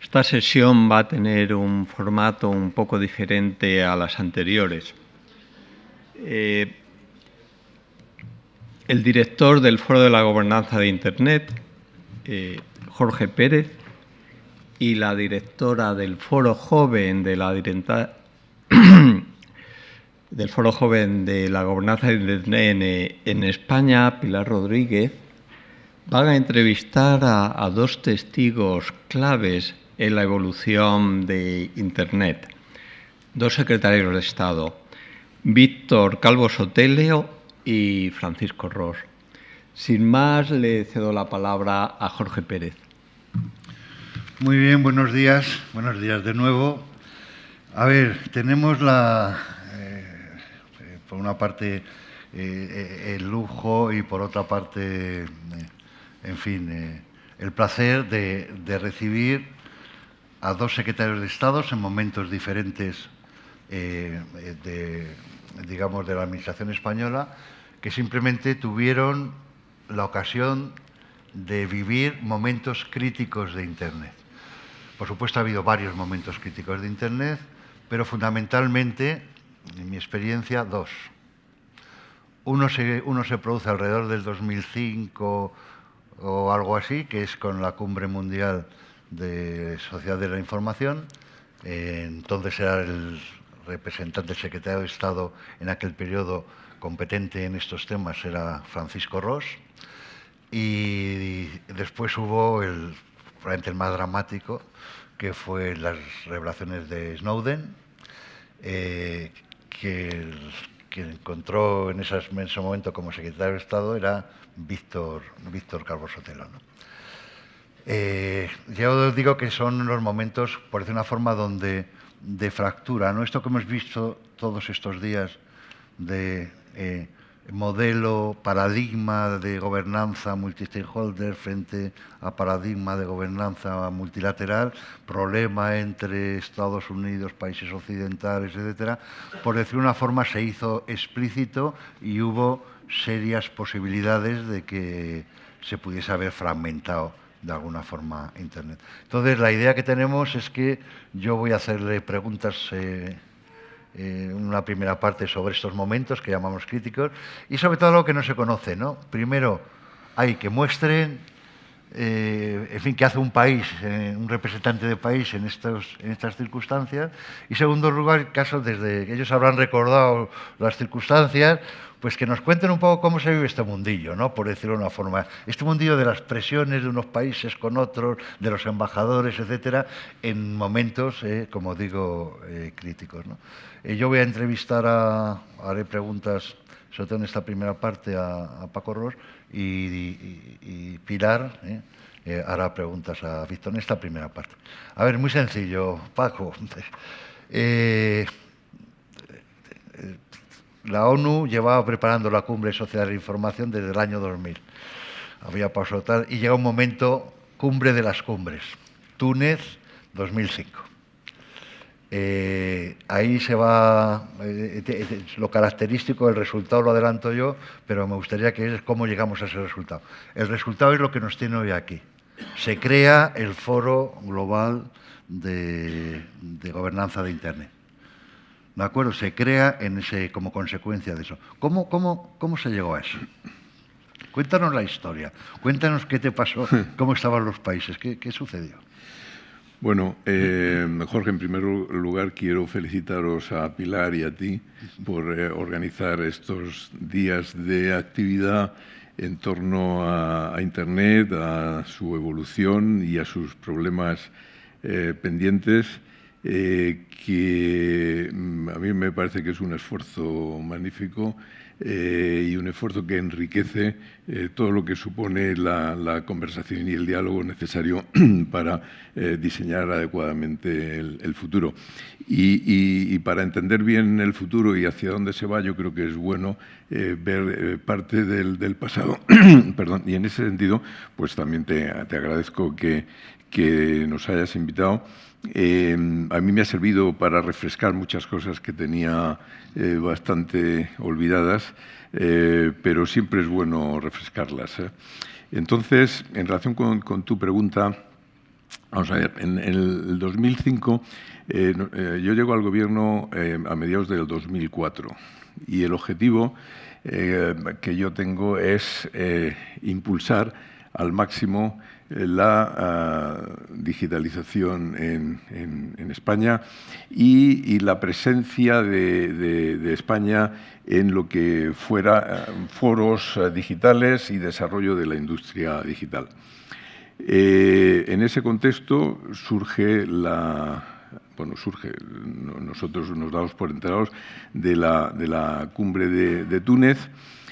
Esta sesión va a tener un formato un poco diferente a las anteriores. El director del Foro de la Gobernanza de Internet, Jorge Pérez, y la directora del Foro Joven de la Gobernanza de Internet en España, Pilar Rodríguez, van a entrevistar a dos testigos claves en la evolución de Internet, dos secretarios de Estado, Víctor Calvo Sotelo y Francisco Ros. Sin más, le cedo la palabra a Jorge Pérez. Muy bien, buenos días de nuevo. A ver, tenemos por una parte el lujo y por otra parte, el placer de recibir a dos secretarios de Estado en momentos diferentes de la Administración española, que simplemente tuvieron la ocasión de vivir momentos críticos de Internet. Por supuesto, ha habido varios momentos críticos de Internet, pero fundamentalmente, en mi experiencia, dos. Uno se produce alrededor del 2005 o algo así, que es con la Cumbre Mundial de Sociedad de la Información. Entonces era el representante, el secretario de Estado en aquel periodo competente en estos temas, era Francisco Ros. Y después hubo probablemente el más dramático, que fue las revelaciones de Snowden, que encontró en ese momento como secretario de Estado era Víctor Calvo Sotelo, ¿no? Yo os digo que son los momentos, por decir una forma, de fractura, ¿no? Esto que hemos visto todos estos días de modelo, paradigma de gobernanza multi-stakeholder frente a paradigma de gobernanza multilateral, problema entre Estados Unidos, países occidentales, etcétera, por decir una forma, se hizo explícito y hubo serias posibilidades de que se pudiese haber fragmentado de alguna forma Internet. Entonces, la idea que tenemos es que yo voy a hacerle preguntas una primera parte sobre estos momentos que llamamos críticos y sobre todo lo que no se conoce, ¿no? Primero, hay que muestren, qué hace un país, un representante de país en estas circunstancias. Y segundo lugar, casos desde que ellos habrán recordado las circunstancias, pues que nos cuenten un poco cómo se vive este mundillo, ¿no? Por decirlo de una forma. Este mundillo de las presiones de unos países con otros, de los embajadores, etcétera, en momentos, como digo, críticos, ¿no? Yo voy a entrevistar haré preguntas, sobre todo en esta primera parte, a Paco Ros y Pilar hará preguntas a Víctor en esta primera parte. A ver, muy sencillo, Paco. La ONU llevaba preparando la Cumbre Social de la Información desde el año 2000. Había pasado tal, y llega un momento, cumbre de las cumbres, Túnez, 2005. Ahí se va, lo característico, el resultado lo adelanto yo, pero me gustaría que es cómo llegamos a ese resultado. El resultado es lo que nos tiene hoy aquí. Se crea el Foro Global de Gobernanza de Internet. ¿De acuerdo? Se crea como consecuencia de eso. ¿Cómo se llegó a eso? Cuéntanos la historia. Cuéntanos qué te pasó, cómo estaban los países, qué sucedió. Bueno, Jorge, en primer lugar quiero felicitaros a Pilar y a ti por organizar estos días de actividad en torno a Internet, a su evolución y a sus problemas pendientes, que a mí me parece que es un esfuerzo magnífico y un esfuerzo que enriquece todo lo que supone la conversación y el diálogo necesario para diseñar adecuadamente el futuro. Y para entender bien el futuro y hacia dónde se va, yo creo que es bueno ver parte del pasado. Perdón. Y en ese sentido, pues también te agradezco que nos hayas invitado. A mí me ha servido para refrescar muchas cosas que tenía bastante olvidadas, pero siempre es bueno refrescarlas. Entonces, en relación con tu pregunta, Vamos a ver, en el 2005 yo llego al gobierno a mediados del 2004 y el objetivo que yo tengo es impulsar al máximo la digitalización en España y la presencia de España en lo que fuera foros digitales y desarrollo de la industria digital. En ese contexto nosotros nos damos por enterados de la cumbre de Túnez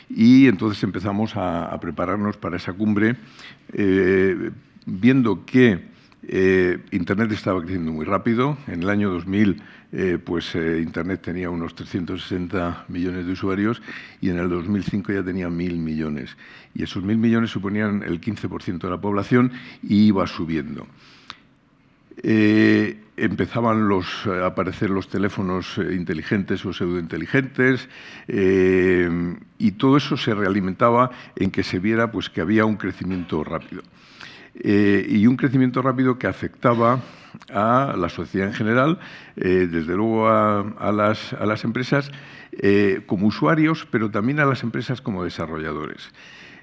y entonces empezamos a prepararnos para esa cumbre, viendo que Internet estaba creciendo muy rápido. En el año 2000 Internet tenía unos 360 millones de usuarios y en el 2005 ya tenía 1.000 millones. Y esos 1.000 millones suponían el 15% de la población y iba subiendo. Empezaban a aparecer los teléfonos inteligentes o pseudointeligentes y todo eso se realimentaba en que se viera que había un crecimiento rápido. Y un crecimiento rápido que afectaba a la sociedad en general, desde luego a las empresas como usuarios, pero también a las empresas como desarrolladores.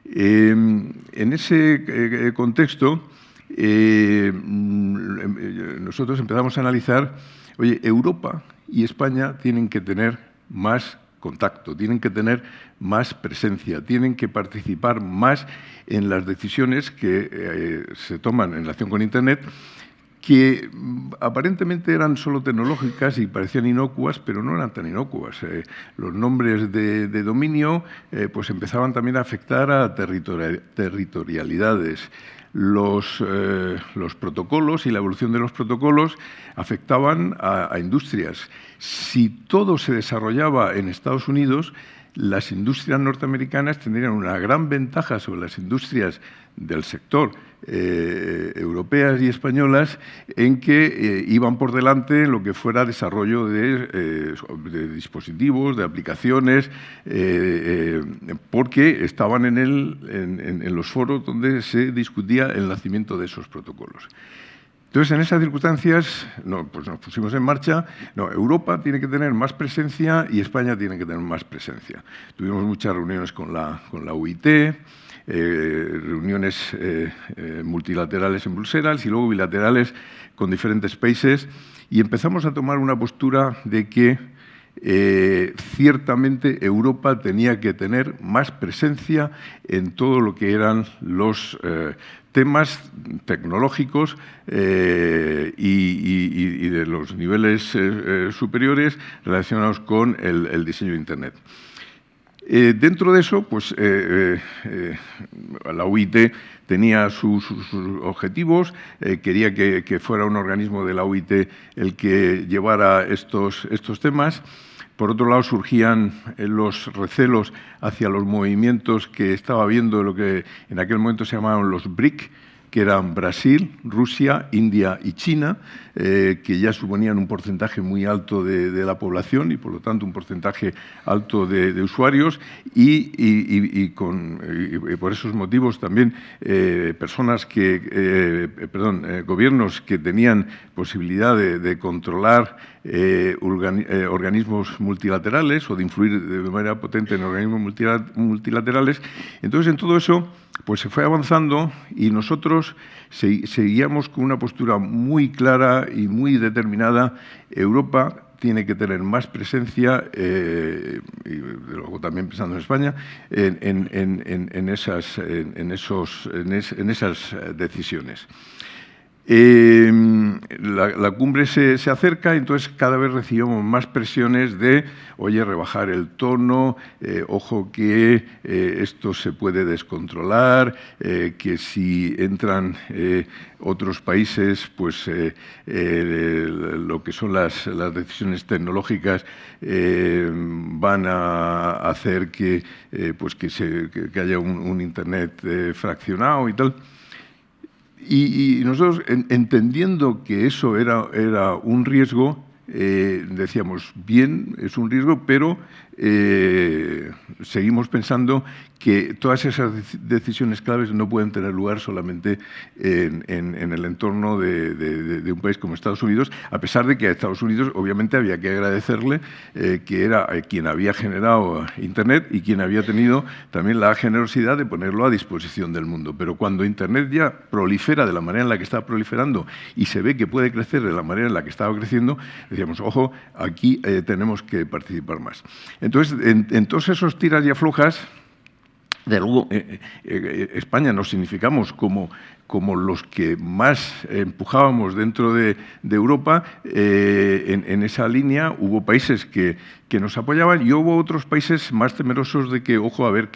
En ese contexto, nosotros empezamos a analizar, oye, Europa y España tienen que tener más contacto, tienen que tener más presencia, tienen que participar más en las decisiones que se toman en relación con Internet, que aparentemente eran solo tecnológicas y parecían inocuas, pero no eran tan inocuas. Los nombres de dominio empezaban también a afectar a territorialidades. Los protocolos y la evolución de los protocolos afectaban a industrias. Si todo se desarrollaba en Estados Unidos, las industrias norteamericanas tendrían una gran ventaja sobre las industrias del sector europeas y españolas en que iban por delante en lo que fuera desarrollo de dispositivos, de aplicaciones, porque estaban en los foros donde se discutía el nacimiento de esos protocolos. Entonces, en esas circunstancias, nos pusimos en marcha. Europa tiene que tener más presencia y España tiene que tener más presencia. Tuvimos muchas reuniones con la UIT, reuniones multilaterales en Bruselas y luego bilaterales con diferentes países y empezamos a tomar una postura de que ciertamente Europa tenía que tener más presencia en todo lo que eran los temas tecnológicos y de los niveles superiores relacionados con el diseño de Internet. Dentro de eso, la UIT tenía sus objetivos, quería que fuera un organismo de la UIT el que llevara estos temas. Por otro lado, surgían los recelos hacia los movimientos que estaba habiendo, lo que en aquel momento se llamaban los BRIC, que eran Brasil, Rusia, India y China, que ya suponían un porcentaje muy alto de la población y, por lo tanto, un porcentaje alto de usuarios y por esos motivos también gobiernos que tenían posibilidad de controlar organismos multilaterales o de influir de manera potente en organismos multilaterales. Entonces, en todo eso, se fue avanzando y nosotros seguíamos con una postura muy clara y muy determinada. Europa tiene que tener más presencia, y luego también pensando en España, en esas decisiones. La cumbre se acerca, entonces cada vez recibimos más presiones de, oye, rebajar el tono, ojo que esto se puede descontrolar, que si entran otros países, lo que son las decisiones tecnológicas van a hacer que haya un Internet fraccionado y tal. Y nosotros, entendiendo que eso era un riesgo, decíamos, bien, es un riesgo, pero seguimos pensando que todas esas decisiones claves no pueden tener lugar solamente en el entorno de un país como Estados Unidos, a pesar de que a Estados Unidos obviamente había que agradecerle que era quien había generado Internet y quien había tenido también la generosidad de ponerlo a disposición del mundo. Pero cuando Internet ya prolifera de la manera en la que está proliferando y se ve que puede crecer de la manera en la que estaba creciendo, decíamos, ojo, aquí tenemos que participar más. Entonces, en todos esos tiras y aflojas, de luego, España nos significamos como los que más empujábamos dentro de Europa. En esa línea hubo países que nos apoyaban y hubo otros países más temerosos de que, ojo, a ver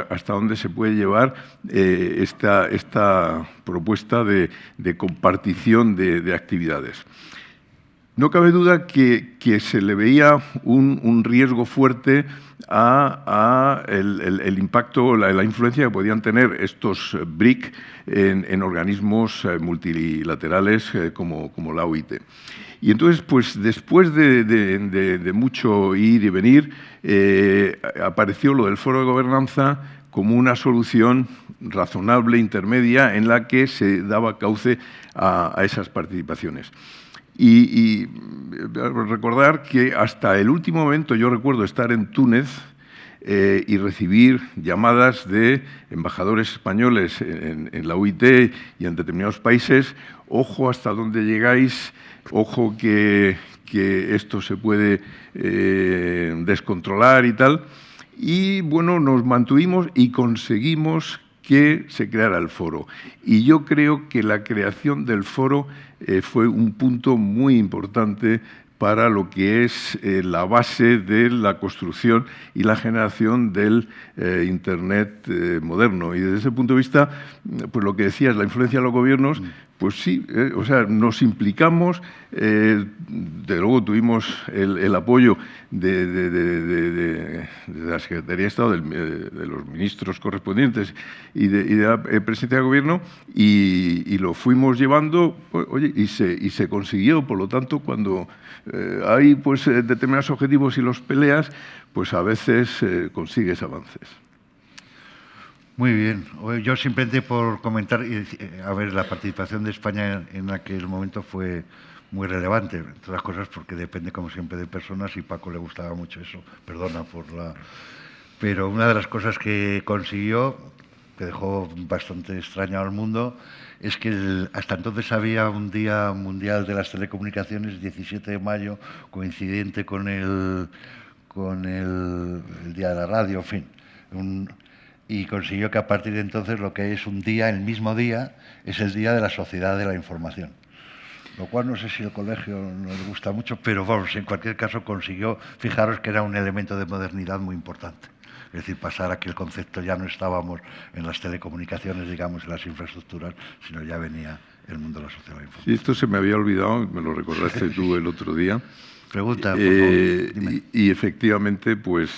hasta dónde se puede llevar esta propuesta de compartición de actividades. No cabe duda que se le veía un riesgo fuerte a el impacto, la influencia que podían tener estos BRIC en organismos multilaterales como la OIT. Y entonces, pues después de mucho ir y venir, apareció lo del Foro de Gobernanza como una solución razonable, intermedia, en la que se daba cauce a esas participaciones. Y recordar que hasta el último momento yo recuerdo estar en Túnez y recibir llamadas de embajadores españoles en la OIT y en determinados países, ojo hasta dónde llegáis, ojo que esto se puede descontrolar y tal. Y bueno, nos mantuvimos y conseguimos que se creara el foro. Y yo creo que la creación del foro fue un punto muy importante para lo que es la base de la construcción y la generación del Internet moderno. Y desde ese punto de vista, pues lo que decías, la influencia de los gobiernos, pues sí, o sea, nos implicamos, de luego tuvimos el apoyo de la Secretaría de Estado, de los ministros correspondientes y de la Presidencia de Gobierno, y lo fuimos llevando, oye, y se consiguió. Por lo tanto, cuando hay pues determinados objetivos y los peleas, pues a veces consigues avances. Muy bien. Yo simplemente por comentar, a ver, la participación de España en aquel momento fue muy relevante, entre las cosas porque depende, como siempre, de personas, y Paco le gustaba mucho eso, perdona por la... Pero una de las cosas que consiguió, que dejó bastante extrañado al mundo, es que hasta entonces había un Día Mundial de las Telecomunicaciones, 17 de mayo, coincidente con el Día de la Radio, en fin. Y consiguió que a partir de entonces lo que es un día, el mismo día, es el Día de la Sociedad de la Información. Lo cual no sé si al colegio no le gusta mucho, pero vamos, en cualquier caso consiguió, fijaros que era un elemento de modernidad muy importante. Es decir, pasar a que el concepto ya no estábamos en las telecomunicaciones, digamos, en las infraestructuras, sino ya venía el mundo de la sociedad de la información. Sí, esto se me había olvidado, me lo recordaste tú el otro día. Pregunta, por favor. Dime. Y efectivamente, pues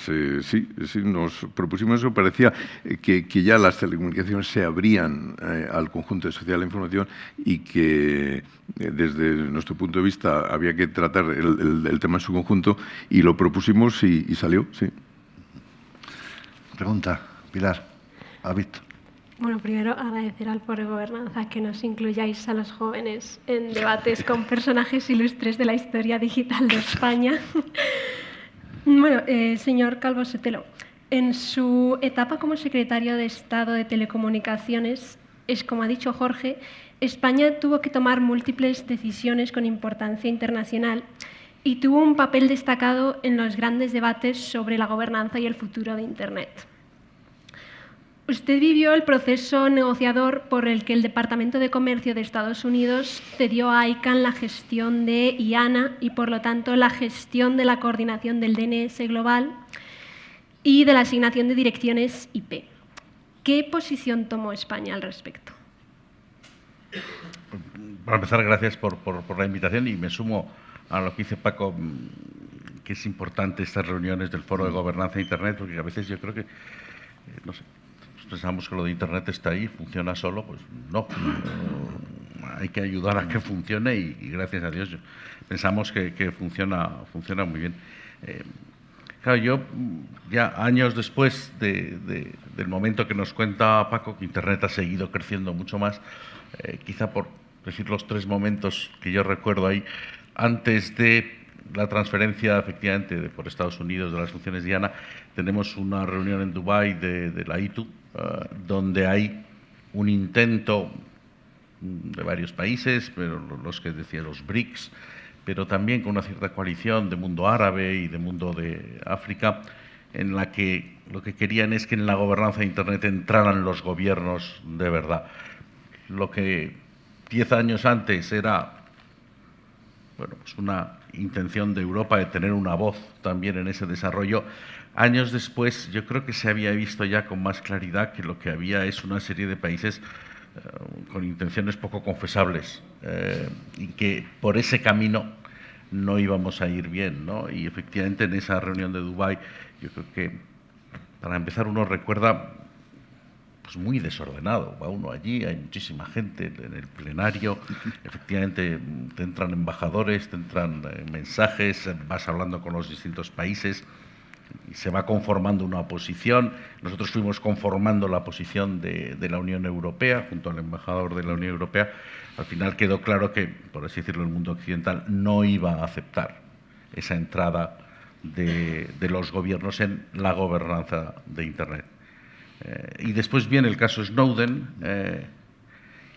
sí, nos propusimos eso. Parecía que ya las telecomunicaciones se abrían al conjunto de sociedad de la información y que desde nuestro punto de vista había que tratar el tema en su conjunto, y lo propusimos y salió, sí. Pregunta, Pilar. ¿Has visto? Bueno, primero agradecer al Foro de Gobernanza que nos incluyáis a los jóvenes en debates con personajes ilustres de la historia digital de España. Bueno, señor Calvo Sotelo, en su etapa como secretario de Estado de Telecomunicaciones, como ha dicho Jorge, España tuvo que tomar múltiples decisiones con importancia internacional y tuvo un papel destacado en los grandes debates sobre la gobernanza y el futuro de Internet. Usted vivió el proceso negociador por el que el Departamento de Comercio de Estados Unidos cedió a ICANN la gestión de IANA y, por lo tanto, la gestión de la coordinación del DNS global y de la asignación de direcciones IP. ¿Qué posición tomó España al respecto? Para empezar, gracias por la invitación, y me sumo a lo que dice Paco, que es importante estas reuniones del Foro de Gobernanza de Internet, porque a veces yo creo que, no sé, pensamos que lo de Internet está ahí, funciona solo, pues no. Hay que ayudar a que funcione y gracias a Dios pensamos que funciona muy bien. Claro, yo ya años después del momento que nos cuenta Paco, que Internet ha seguido creciendo mucho más, quizá por decir los 3 momentos que yo recuerdo ahí, antes de la transferencia efectivamente por Estados Unidos de las funciones de IANA, tenemos una reunión en Dubái de la ITU, donde hay un intento de varios países, pero los que decía los BRICS, pero también con una cierta coalición de mundo árabe y de mundo de África, en la que lo que querían es que en la gobernanza de Internet entraran los gobiernos de verdad. Lo que 10 años antes era bueno, pues una intención de Europa de tener una voz también en ese desarrollo, años después yo creo que se había visto ya con más claridad que lo que había es una serie de países con intenciones poco confesables y que por ese camino no íbamos a ir bien, ¿no? Y efectivamente en esa reunión de Dubái yo creo que para empezar uno recuerda pues muy desordenado, va uno allí, hay muchísima gente en el plenario, efectivamente te entran embajadores, te entran mensajes, vas hablando con los distintos países y se va conformando una posición. Nosotros fuimos conformando la posición de la Unión Europea junto al embajador de la Unión Europea. Al final quedó claro que, por así decirlo, el mundo occidental no iba a aceptar esa entrada de los gobiernos en la gobernanza de Internet. Y después viene el caso Snowden,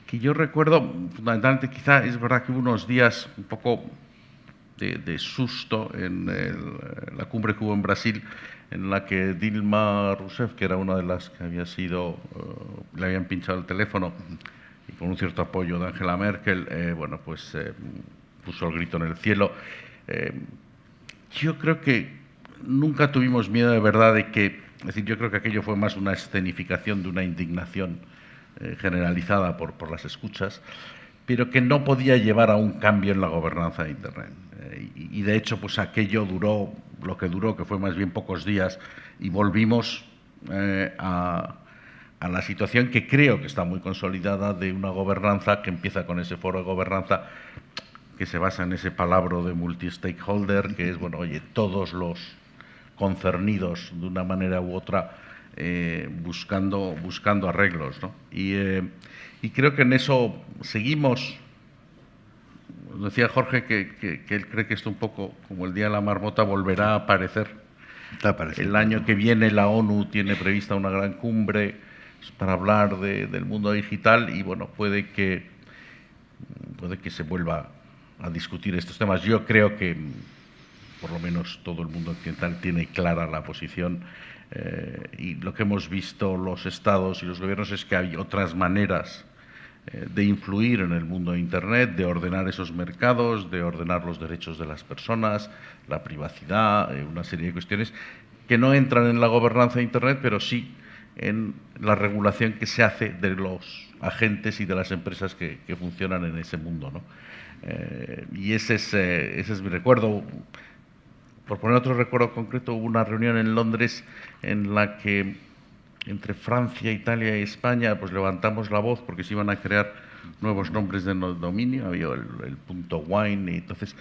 que yo recuerdo, fundamentalmente, quizá es verdad que hubo unos días un poco de susto en la cumbre que hubo en Brasil, en la que Dilma Rousseff, que era una de las que había sido, le habían pinchado el teléfono, y con un cierto apoyo de Angela Merkel, bueno, pues puso el grito en el cielo. Yo creo que nunca tuvimos miedo de verdad de que, es decir, yo creo que aquello fue más una escenificación de una indignación generalizada por las escuchas, pero que no podía llevar a un cambio en la gobernanza de Internet. Y de hecho, pues aquello duró lo que duró, que fue más bien pocos días, y volvimos a la situación que creo que está muy consolidada de una gobernanza que empieza con ese foro de gobernanza que se basa en ese palabra de multi-stakeholder, que es, bueno, oye, todos los concernidos de una manera u otra buscando arreglos, ¿no? Y creo que en eso seguimos. Decía Jorge que él cree que esto un poco, como el Día de la Marmota, volverá a aparecer. El año que viene la ONU tiene prevista una gran cumbre para hablar del mundo digital y, bueno, puede que se vuelva a discutir estos temas. Yo creo que por lo menos todo el mundo occidental tiene clara la posición y lo que hemos visto los estados y los gobiernos es que hay otras maneras de influir en el mundo de Internet, de ordenar esos mercados, de ordenar los derechos de las personas, la privacidad, una serie de cuestiones que no entran en la gobernanza de Internet, pero sí en la regulación que se hace de los agentes y de las empresas que funcionan en ese mundo, ¿no? Y ese es mi recuerdo. Por poner otro recuerdo concreto, hubo una reunión en Londres en la que entre Francia, Italia y España pues levantamos la voz porque se iban a crear nuevos nombres de dominio, había el .wine, y entonces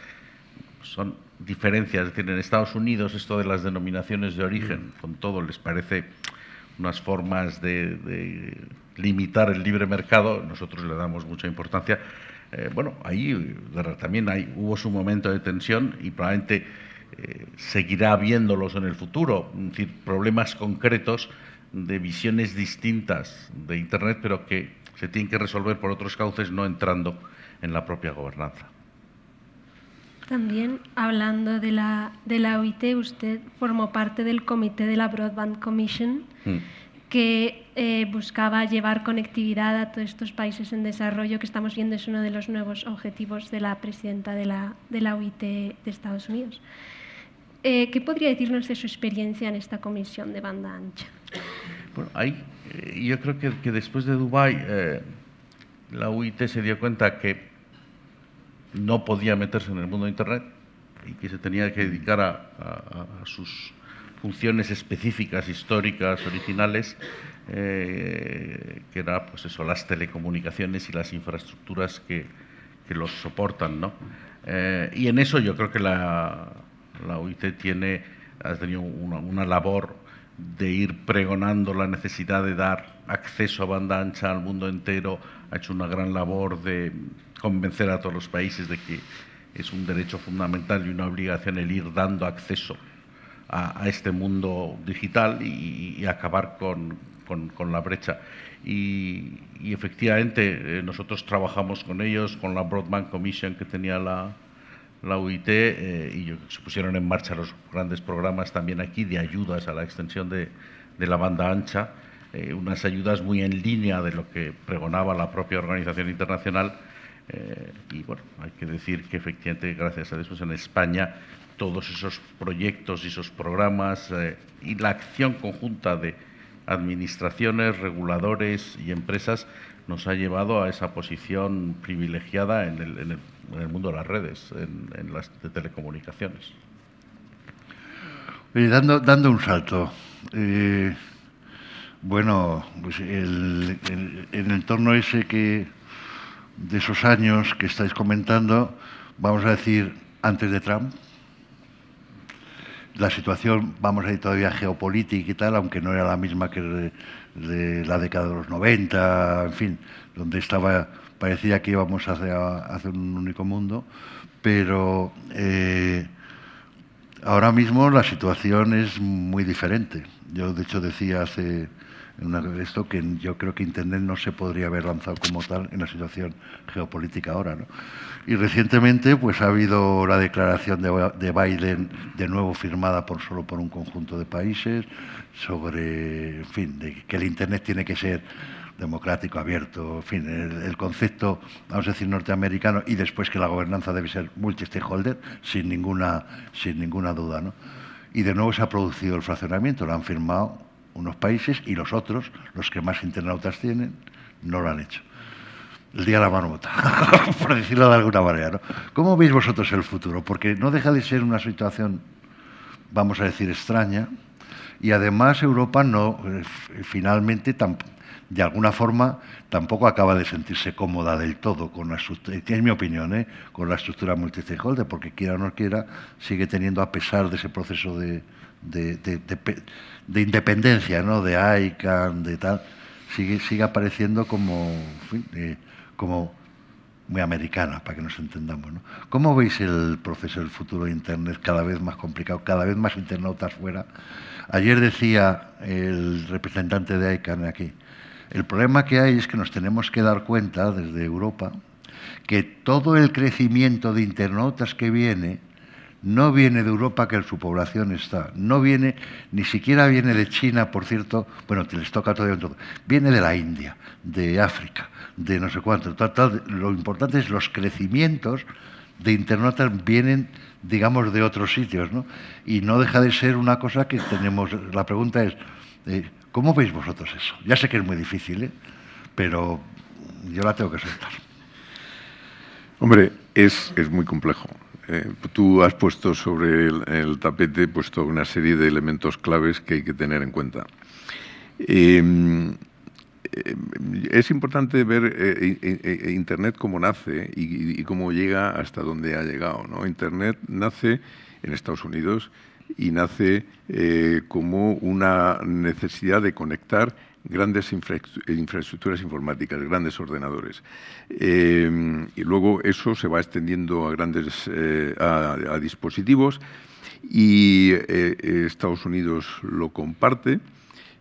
son diferencias. Es decir, en Estados Unidos esto de las denominaciones de origen, con todo, les parece unas formas de limitar el libre mercado, nosotros le damos mucha importancia. Bueno, ahí también hubo su momento de tensión y probablemente seguirá habiéndolos en el futuro, es decir, problemas concretos de visiones distintas de Internet, pero que se tienen que resolver por otros cauces, no entrando en la propia gobernanza. También, hablando de la OIT, usted formó parte del comité de la Broadband Commission, que buscaba llevar conectividad a todos estos países en desarrollo, que estamos viendo es uno de los nuevos objetivos de la presidenta de la OIT de Estados Unidos. ¿Qué podría decirnos de su experiencia en esta comisión de banda ancha? Bueno, yo creo que después de Dubái, la OIT se dio cuenta que no podía meterse en el mundo de Internet y que se tenía que dedicar a sus funciones específicas, históricas, originales, que era pues eso, las telecomunicaciones y las infraestructuras que los soportan, ¿no? Y en eso yo creo que la OIT tiene has tenido una labor de ir pregonando la necesidad de dar acceso a banda ancha al mundo entero, ha hecho una gran labor de convencer a todos los países de que es un derecho fundamental y una obligación el ir dando acceso a este mundo digital y acabar con la brecha. Y efectivamente nosotros trabajamos con ellos, con la Broadband Commission que tenía la UIT, y se pusieron en marcha los grandes programas también aquí de ayudas a la extensión de la banda ancha, unas ayudas muy en línea de lo que pregonaba la propia organización internacional. Y bueno, hay que decir que efectivamente, gracias a Dios, en España todos esos proyectos y esos programas y la acción conjunta de administraciones, reguladores y empresas nos ha llevado a esa posición privilegiada en el mundo de las redes, en las de telecomunicaciones. Dando un salto, bueno, pues en el entorno ese de esos años que estáis comentando, vamos a decir, antes de Trump, la situación, vamos a decir, todavía geopolítica y tal, aunque no era la misma que de la década de los 90, en fin, donde parecía que íbamos hacia un único mundo, pero ahora mismo la situación es muy diferente. Yo, de hecho, decía hace esto que yo creo que Internet no se podría haber lanzado como tal en la situación geopolítica ahora, ¿no? Y recientemente pues ha habido la declaración de Biden, de nuevo firmada solo por un conjunto de países, sobre, en fin, de que el Internet tiene que ser democrático, abierto, en fin, el concepto, vamos a decir, norteamericano, y después que la gobernanza debe ser multi-stakeholder, sin ninguna duda, ¿no? Y de nuevo se ha producido el fraccionamiento, lo han firmado unos países y los otros, los que más internautas tienen, no lo han hecho. El día de la marmota, por decirlo de alguna manera, ¿no? ¿Cómo veis vosotros el futuro? Porque no deja de ser una situación, vamos a decir, extraña, y además Europa finalmente, de alguna forma, tampoco acaba de sentirse cómoda del todo con la estructura, es mi opinión, con la estructura multi-stakeholder, porque quiera o no quiera, sigue teniendo, a pesar de ese proceso de independencia, ¿no? De ICANN, de tal, sigue apareciendo como, en fin, como muy americana, para que nos entendamos, ¿no? ¿Cómo veis el proceso del futuro de Internet cada vez más complicado, cada vez más internautas fuera? Ayer decía el representante de ICANN aquí, el problema que hay es que nos tenemos que dar cuenta desde Europa que todo el crecimiento de internautas que viene no viene de Europa, que su población está, no viene, ni siquiera viene de China, por cierto, bueno, les toca todavía todo, viene de la India, de África, de no sé cuánto. Lo importante es los crecimientos de internautas vienen, digamos, de otros sitios, ¿no? Y no deja de ser una cosa que tenemos. La pregunta es, ¿cómo veis vosotros eso? Ya sé que es muy difícil, pero yo la tengo que soltar. Hombre, es muy complejo. Tú has puesto sobre el tapete toda una serie de elementos claves que hay que tener en cuenta. Es importante ver Internet cómo nace y cómo llega hasta donde ha llegado, ¿no? Internet nace en Estados Unidos y nace como una necesidad de conectar grandes infraestructuras informáticas, grandes ordenadores. Y luego eso se va extendiendo a dispositivos y Estados Unidos lo comparte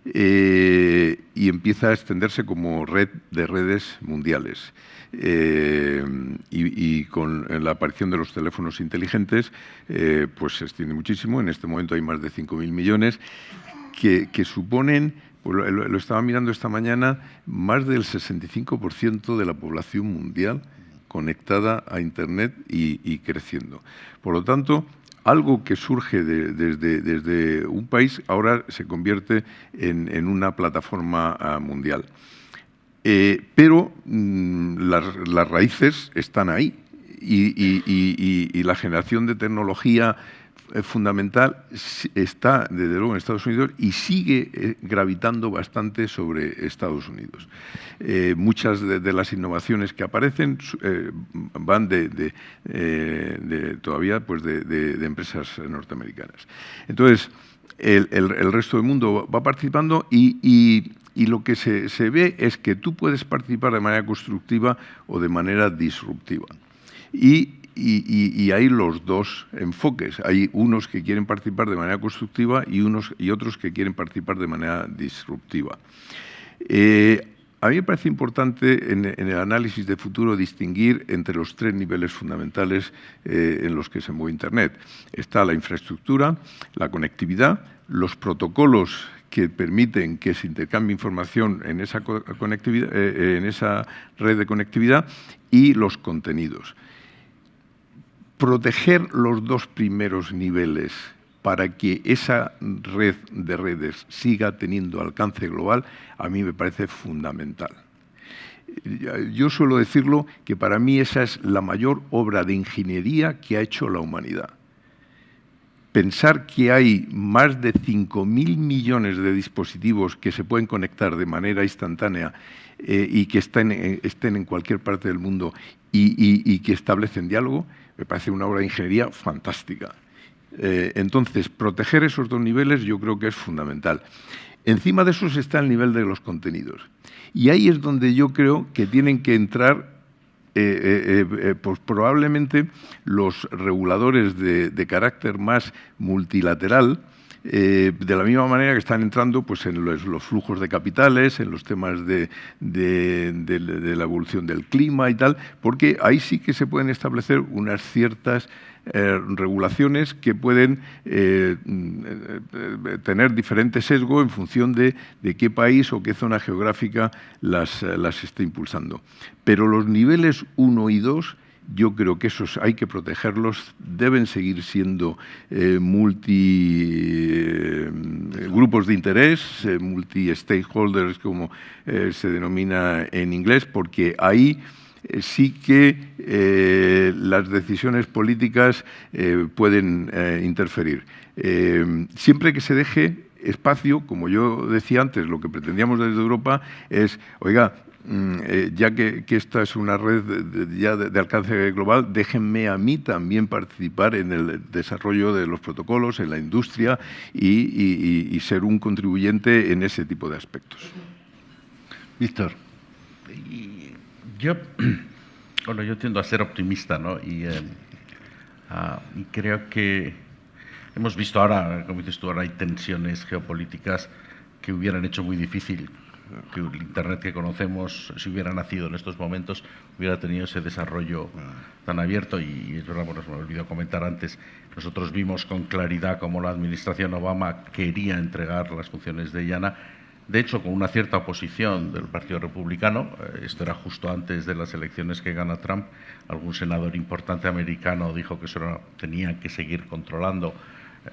y empieza a extenderse como red de redes mundiales. Y con la aparición de los teléfonos inteligentes, pues se extiende muchísimo. En este momento hay más de 5.000 millones que suponen, pues lo estaba mirando esta mañana, más del 65% de la población mundial conectada a Internet y creciendo. Por lo tanto, algo que surge desde un país ahora se convierte en una plataforma mundial. Pero las raíces están ahí y la generación de tecnología fundamental está, desde luego, en Estados Unidos y sigue gravitando bastante sobre Estados Unidos. Muchas de las innovaciones que aparecen van todavía pues de empresas norteamericanas. Entonces, el resto del mundo va participando y lo que se ve es que tú puedes participar de manera constructiva o de manera disruptiva. Y hay los dos enfoques. Hay unos que quieren participar de manera constructiva y otros que quieren participar de manera disruptiva. A mí me parece importante en el análisis de futuro distinguir entre los tres niveles fundamentales en los que se mueve Internet. Está la infraestructura, la conectividad, los protocolos que permiten que se intercambie información en esa red de conectividad y los contenidos. Proteger los dos primeros niveles para que esa red de redes siga teniendo alcance global, a mí me parece fundamental. Yo suelo decirlo que para mí esa es la mayor obra de ingeniería que ha hecho la humanidad. Pensar que hay más de 5.000 millones de dispositivos que se pueden conectar de manera instantánea y que estén en cualquier parte del mundo y que establecen diálogo, me parece una obra de ingeniería fantástica. Entonces, proteger esos dos niveles yo creo que es fundamental. Encima de esos está el nivel de los contenidos. Y ahí es donde yo creo que tienen que entrar pues probablemente los reguladores de carácter más multilateral, de la misma manera que están entrando pues, en los flujos de capitales, en los temas de la evolución del clima y tal, porque ahí sí que se pueden establecer unas ciertas regulaciones que pueden tener diferente sesgo en función de qué país o qué zona geográfica las esté impulsando. Pero los niveles 1 y 2, yo creo que esos hay que protegerlos, deben seguir siendo grupos de interés, multi-stakeholders, como se denomina en inglés, porque ahí sí que las decisiones políticas pueden interferir. Siempre que se deje espacio, como yo decía antes, lo que pretendíamos desde Europa es, oiga, ya que esta es una red de alcance global, déjenme a mí también participar en el desarrollo de los protocolos, en la industria y ser un contribuyente en ese tipo de aspectos. Víctor. Yo tiendo a ser optimista, ¿no? Y creo que hemos visto ahora, como dices tú, ahora hay tensiones geopolíticas que hubieran hecho muy difícil que el Internet que conocemos, si hubiera nacido en estos momentos, hubiera tenido ese desarrollo tan abierto. Y es verdad, bueno, se me olvidó comentar antes, nosotros vimos con claridad cómo la administración Obama quería entregar las funciones de IANA, de hecho con una cierta oposición del Partido Republicano. Esto era justo antes de las elecciones que gana Trump. Algún senador importante americano dijo que eso tenía que seguir controlando.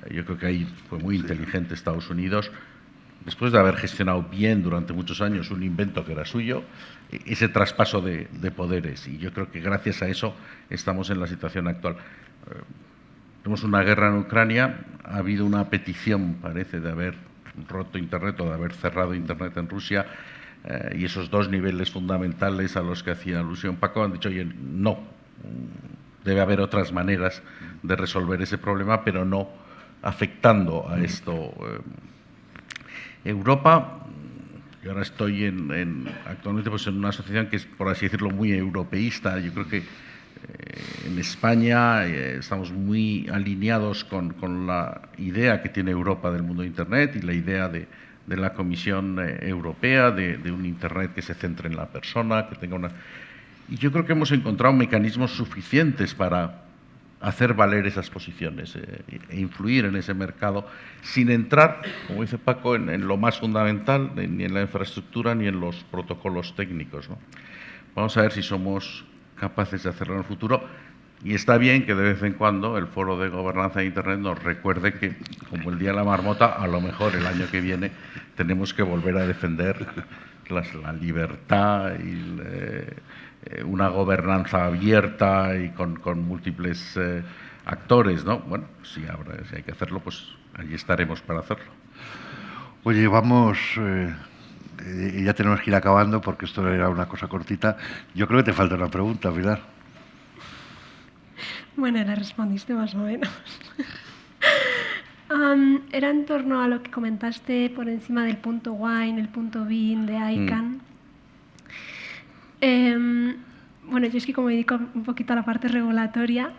Yo creo que ahí fue muy inteligente Estados Unidos, después de haber gestionado bien durante muchos años un invento que era suyo, ese traspaso de poderes. Y yo creo que gracias a eso estamos en la situación actual. Tenemos una guerra en Ucrania, ha habido una petición, parece, de haber roto Internet o de haber cerrado Internet en Rusia, y esos dos niveles fundamentales a los que hacía alusión Paco han dicho, oye, no, debe haber otras maneras de resolver ese problema, pero no afectando a esto. Europa, yo ahora estoy actualmente pues en una asociación que es, por así decirlo, muy europeísta. Yo creo que en España estamos muy alineados con la idea que tiene Europa del mundo de Internet y la idea de la Comisión Europea de un Internet que se centre en la persona, que tenga una... Y yo creo que hemos encontrado mecanismos suficientes para hacer valer esas posiciones e influir en ese mercado sin entrar, como dice Paco, en lo más fundamental, ni en la infraestructura ni en los protocolos técnicos, ¿no? Vamos a ver si somos capaces de hacerlo en el futuro. Y está bien que de vez en cuando el Foro de Gobernanza de Internet nos recuerde que, como el Día de la Marmota, a lo mejor el año que viene tenemos que volver a defender la libertad una gobernanza abierta y con múltiples actores, ¿no? Bueno, si hay que hacerlo, pues allí estaremos para hacerlo. Oye, vamos, ya tenemos que ir acabando porque esto era una cosa cortita. Yo creo que te falta una pregunta, Pilar. Bueno, la respondiste más o menos. Era en torno a lo que comentaste por encima del punto wine, el punto bin, de ICANN. Bueno, yo es que como me dedico un poquito a la parte regulatoria,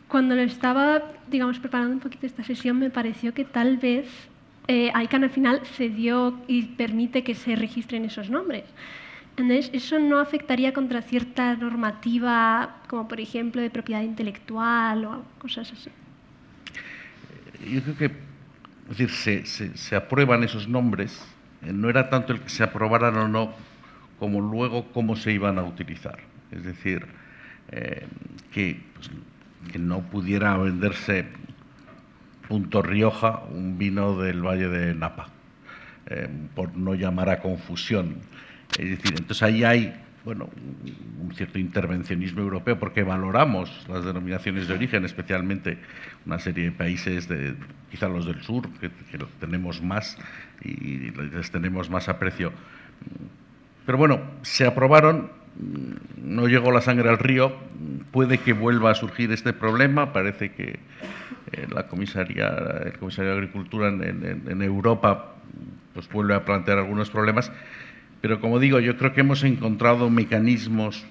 cuando lo estaba, digamos, preparando un poquito esta sesión, me pareció que tal vez ICANN al final cedió y permite que se registren esos nombres. Entonces, ¿eso no afectaría contra cierta normativa, como por ejemplo de propiedad intelectual o cosas así? Yo creo que, es decir, se aprueban esos nombres, no era tanto el que se aprobaran o no, como luego cómo se iban a utilizar. Es decir, que no pudiera venderse Punto Rioja, un vino del Valle de Napa, por no llamar a confusión. Es decir, entonces ahí hay, bueno, un cierto intervencionismo europeo porque valoramos las denominaciones de origen, especialmente una serie de países, quizá los del sur, que tenemos más y les tenemos más aprecio. Pero bueno, se aprobaron, no llegó la sangre al río, puede que vuelva a surgir este problema, parece que el comisario de Agricultura en Europa pues vuelve a plantear algunos problemas. Pero, como digo, yo creo que hemos encontrado mecanismos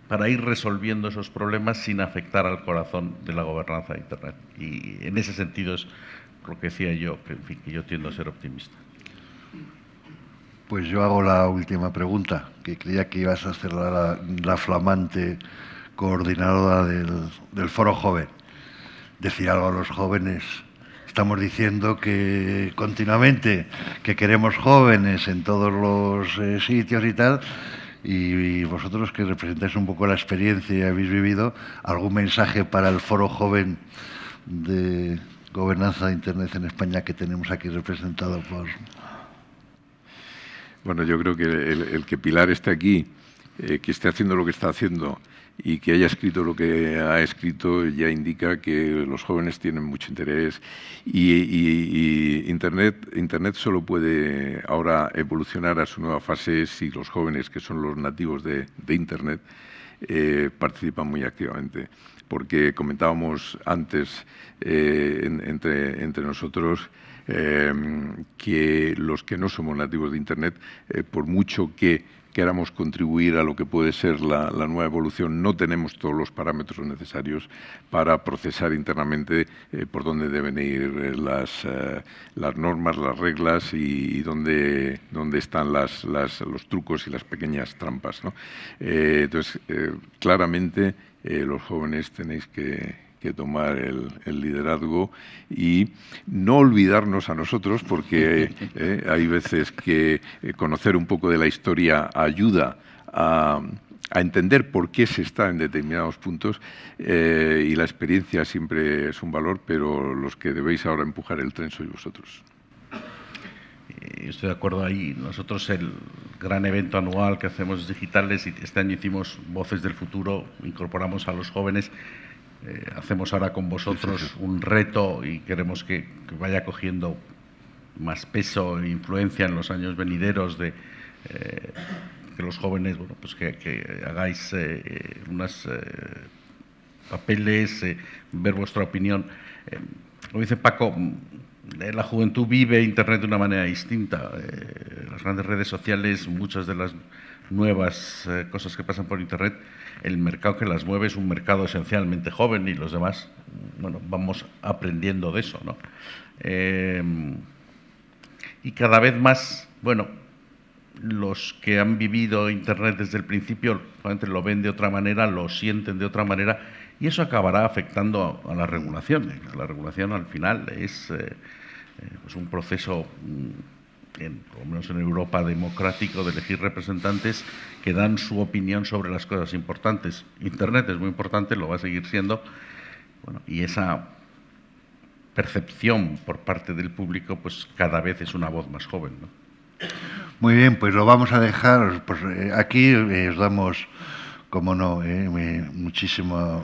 para ir resolviendo esos problemas sin afectar al corazón de la gobernanza de Internet. Y en ese sentido es lo que decía yo, que, en fin, que yo tiendo a ser optimista. Pues yo hago la última pregunta, que creía que ibas a hacer la flamante coordinadora del Foro Joven. Decir algo a los jóvenes. Estamos diciendo que continuamente que queremos jóvenes en todos los sitios y tal, y vosotros que representáis un poco la experiencia y habéis vivido, ¿algún mensaje para el Foro Joven de Gobernanza de Internet en España que tenemos aquí representado por...? Bueno, yo creo que el que Pilar esté aquí, que esté haciendo lo que está haciendo y que haya escrito lo que ha escrito ya indica que los jóvenes tienen mucho interés y Internet solo puede ahora evolucionar a su nueva fase si los jóvenes, que son los nativos de Internet, participan muy activamente. Porque comentábamos antes entre nosotros que los que no somos nativos de Internet, por mucho que queramos contribuir a lo que puede ser la nueva evolución, no tenemos todos los parámetros necesarios para procesar internamente por dónde deben ir las normas, las reglas y dónde están los trucos y las pequeñas trampas, ¿no? Entonces, claramente los jóvenes tenéis que tomar el liderazgo y no olvidarnos a nosotros, porque hay veces que conocer un poco de la historia ayuda a entender por qué se está en determinados puntos y la experiencia siempre es un valor, pero los que debéis ahora empujar el tren sois vosotros. Estoy de acuerdo ahí. Nosotros el gran evento anual que hacemos digitales, y este año hicimos Voces del Futuro, incorporamos a los jóvenes. Hacemos ahora con vosotros un reto y queremos que vaya cogiendo más peso e influencia en los años venideros de que los jóvenes, bueno, pues que hagáis unos papeles, ver vuestra opinión. Como dice Paco, la juventud vive Internet de una manera distinta. Las grandes redes sociales, muchas de las nuevas cosas que pasan por Internet, el mercado que las mueve es un mercado esencialmente joven y los demás, bueno, vamos aprendiendo de eso, ¿no? Y cada vez más, bueno, los que han vivido Internet desde el principio lo ven de otra manera, lo sienten de otra manera y eso acabará afectando a la regulación. La regulación al final es pues un proceso, por lo menos en Europa, democrático, de elegir representantes que dan su opinión sobre las cosas importantes. Internet es muy importante, lo va a seguir siendo, bueno, y esa percepción por parte del público pues cada vez es una voz más joven, ¿no? Muy bien, pues lo vamos a dejar. Pues, aquí os damos, como no, muchísimas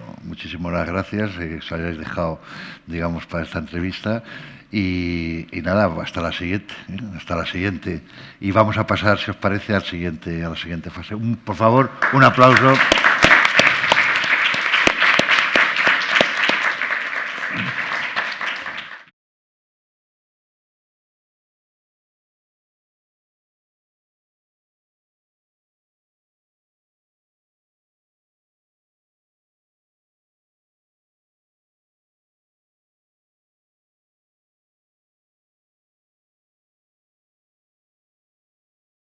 las gracias que os hayáis dejado, digamos, para esta entrevista. Y nada, hasta la siguiente, hasta la siguiente. Y vamos a pasar, si os parece, a la siguiente fase. Por favor, un aplauso.